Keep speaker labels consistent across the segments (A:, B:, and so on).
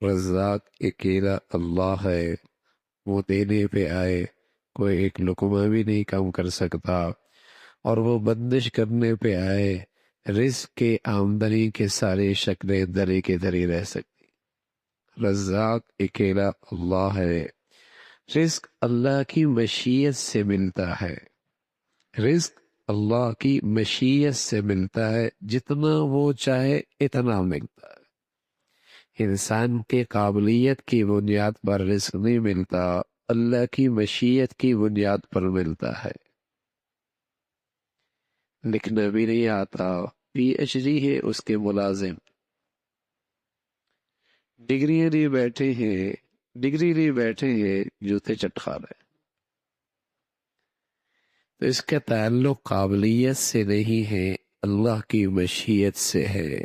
A: رزاق اکیلا اللہ ہے، وہ دینے پہ آئے کوئی ایک لقمہ بھی نہیں کم کر سکتا، اور وہ بندش کرنے پہ آئے رزق کے آمدنی کے سارے شکلیں دری کے دری رہ سکتی۔ رزاق اکیلا اللہ ہے، رزق اللہ کی مشیت سے ملتا ہے، رزق اللہ کی مشیت سے ملتا ہے، جتنا وہ چاہے اتنا ملتا ہے۔ انسان کے قابلیت کی بنیاد پر رزق نہیں ملتا، اللہ کی مشیت کی بنیاد پر ملتا ہے۔ لکھنا بھی نہیں آتا، پی ایچ ڈی ہے اس کے ملازم، ڈگریاں لیے بیٹھے ہیں، ڈگری لیے بیٹھے ہیں، جوتے چٹکا رہے۔ تو اس کا تعلق قابلیت سے نہیں ہے، اللہ کی مشیت سے ہے،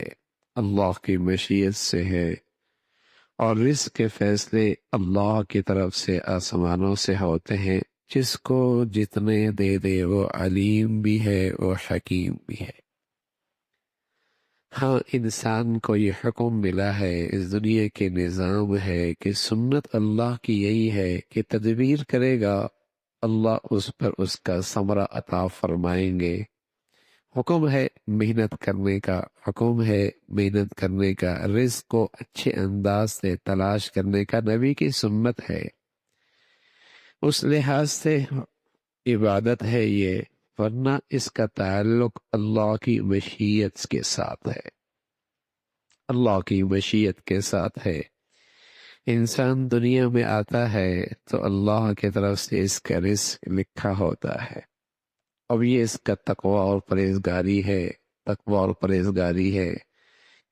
A: اللہ کی مشیت سے ہے، اور رزق کے فیصلے اللہ کی طرف سے آسمانوں سے ہوتے ہیں، جس کو جتنے دے دے وہ علیم بھی ہے، وہ حکیم بھی ہے۔ ہاں، انسان کو یہ حکم ملا ہے، اس دنیا کے نظام ہے کہ سنت اللہ کی یہی ہے کہ تدبیر کرے گا اللہ اس پر اس کا ثمرہ عطا فرمائیں گے۔ حکم ہے محنت کرنے کا، حکم ہے محنت کرنے کا، رزق کو اچھے انداز سے تلاش کرنے کا نبی کی سنت ہے۔ اس لحاظ سے عبادت ہے یہ، ورنہ اس کا تعلق اللہ کی مشیت کے ساتھ ہے، اللہ کی مشیت کے ساتھ ہے۔ انسان دنیا میں آتا ہے تو اللہ کی طرف سے اس کا رزق لکھا ہوتا ہے، اب یہ اس کا تقوی اور پرہیزگاری ہے، تقوی اور پرہیزگاری ہے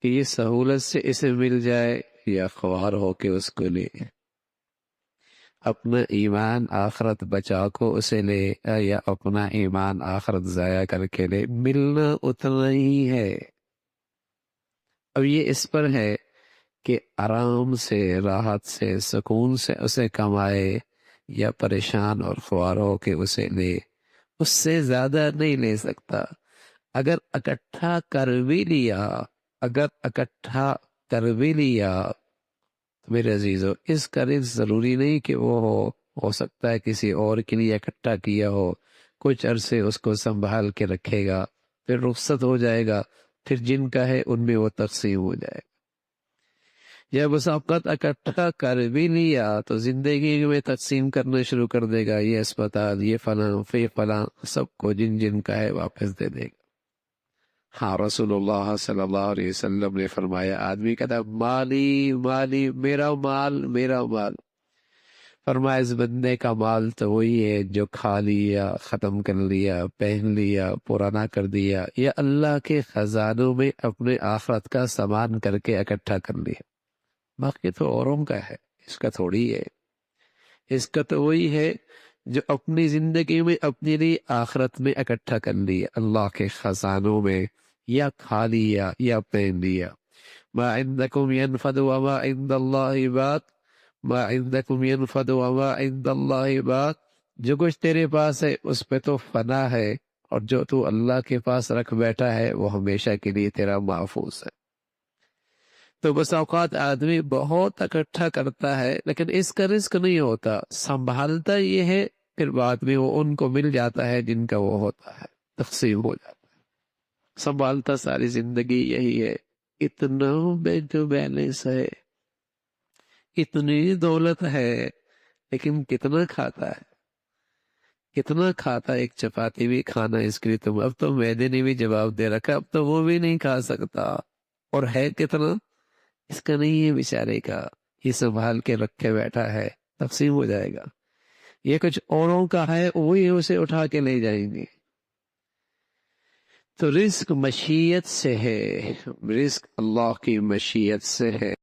A: کہ یہ سہولت سے اسے مل جائے یا خوار ہو کے اس کو لے، اپنا ایمان آخرت بچا کو اسے لے یا اپنا ایمان آخرت ضائع کر کے لے، ملنا اتنا ہی ہے۔ اب یہ اس پر ہے کہ آرام سے، راحت سے، سکون سے اسے کمائے یا پریشان اور خوار ہو کے اسے لے، اس سے زیادہ نہیں لے سکتا۔ اگر اکٹھا کر بھی لیا، اگر اکٹھا کر بھی لیا تو میرے عزیزو، اس کا رزق ضروری نہیں کہ وہ ہو سکتا ہے کسی اور کے لیے اکٹھا کیا ہو، کچھ عرصے اس کو سنبھال کے رکھے گا، پھر رخصت ہو جائے گا، پھر جن کا ہے ان میں وہ تقسیم ہو جائے گا۔ جب اس اوقات اکٹھا کر بھی لیا تو زندگی میں تقسیم کرنا شروع کر دے گا، یہ اسپتال، یہ فلاں، پھر فلاں، سب کو جن جن کا ہے واپس دے دے گا۔ ہاں، رسول اللہ صلی اللہ علیہ وسلم نے فرمایا، آدمی کہتا ہے مالی مالی، میرا مال میرا مال، فرمایا اس بندے کا مال تو وہی ہے جو کھا لیا، ختم کر لیا، پہن لیا، پرانا کر دیا، یا اللہ کے خزانوں میں اپنے آخرت کا سامان کر کے اکٹھا کر لیا۔ باقی تو اوروں کا ہے، اس کا تھوڑی ہے۔ اس کا تو وہی ہے جو اپنی زندگی میں اپنے لیے آخرت میں اکٹھا کر لیا، اللہ کے خزانوں میں، یا کھا لیا یا پہن لیا۔ ما عندکم ینفد وما عند اللہ باق، ما عندکم ینفد وما عند اللہ باق، جو کچھ تیرے پاس ہے اس پہ تو فنا ہے، اور جو تو اللہ کے پاس رکھ بیٹھا ہے وہ ہمیشہ کے لیے تیرا محفوظ ہے۔ تو بس اوقات آدمی بہت اکٹھا کرتا ہے لیکن اس کا رزق نہیں ہوتا، سنبھالتا یہ ہے، پھر بعد میں وہ ان کو مل جاتا ہے جن کا وہ ہوتا ہے، تقسیم ہو جاتا ہے۔ سنبھالتا ساری زندگی یہی ہے، اتنا بینک بیلنس ہے، اتنی دولت ہے، لیکن کتنا کھاتا ہے، کتنا کھاتا ہے؟ ایک چپاتی بھی کھانا اس کے لیے تم، اب تو میدے نے بھی جواب دے رکھا، اب تو وہ بھی نہیں کھا سکتا، اور ہے کتنا اس کا نہیں ہے بیچارے کا، یہ سنبھال کے رکھے بیٹھا ہے، تقسیم ہو جائے گا۔ یہ کچھ اوروں کا ہے، وہی اسے اٹھا کے لے جائیں گے۔ تو رزق مشیت سے ہے، رزق اللہ کی مشیت سے ہے۔